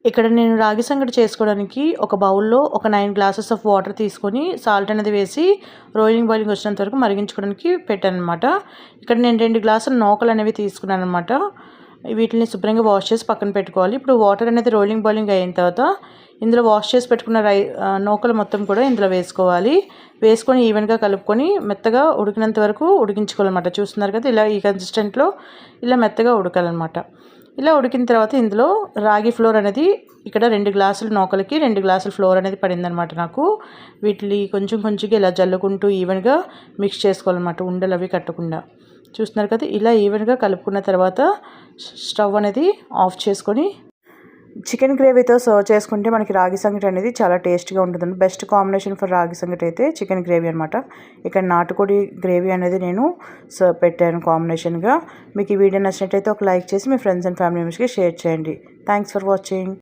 ఇక్కడ నేను రాగి సంగటి చేసుకోవడానికి ఒక బౌల్లో ఒక 9 గ్లాసెస్ ఆఫ్ వాటర్ తీసుకొని సాల్ట్ అనేది వేసి బాయిలింగ్ వచ్చినంత వరకు మరిగించుకోవడానికి పెట్టానమాట. ఇక్కడ నేను 2 గ్లాసుల నూకలు అనేవి తీసుకున్నాను అనమాట. వీటిని శుభ్రంగా వాష్ చేసి పక్కన పెట్టుకోవాలి. ఇప్పుడు వాటర్ అనేది బాయిలింగ్ అయిన తర్వాత ఇందులో వాష్ చేసి పెట్టుకున్న నూకలు మొత్తం కూడా ఇందులో వేసుకోవాలి. వేసుకొని ఈవెన్గా కలుపుకొని మెత్తగా ఉడికినంత వరకు ఉడికించుకోవాలన్నమాట. చూస్తున్నారు కదా, ఇలా ఈ కన్సిస్టెంట్లో ఇలా మెత్తగా ఉడకాలన్నమాట. ఇలా ఉడికిన తర్వాత ఇందులో రాగి ఫ్లోర్ అనేది ఇక్కడ 2 గ్లాసుల నూకలకి 2 గ్లాసుల ఫ్లోర్ అనేది పడిందనమాట నాకు. వీటిని కొంచెంగా ఇలా జల్లుకుంటూ ఈవెన్గా మిక్స్ చేసుకోవాలన్నమాట, ఉండలు అవి కట్టకుండా. చూస్తున్నారు కదా, ఇలా ఈవెన్గా కలుపుకున్న తర్వాత స్టవ్ అనేది ఆఫ్ చేసుకొని చికెన్ గ్రేవీతో సర్వ్ చేసుకుంటే మనకి రాగి సంగటి అనేది చాలా టేస్ట్గా ఉంటుందండి. బెస్ట్ కాంబినేషన్ ఫర్ రాగి సంగటి అయితే చికెన్ గ్రేవీ అనమాట. ఇక్కడ నాటుకోడి గ్రేవీ అనేది నేను పెట్టాను కాంబినేషన్గా. మీకు ఈ వీడియో నచ్చినట్టయితే ఒక లైక్ చేసి మీ ఫ్రెండ్స్ అండ్ ఫ్యామిలీ మెంబర్స్కి షేర్ చేయండి. Thanks for watching.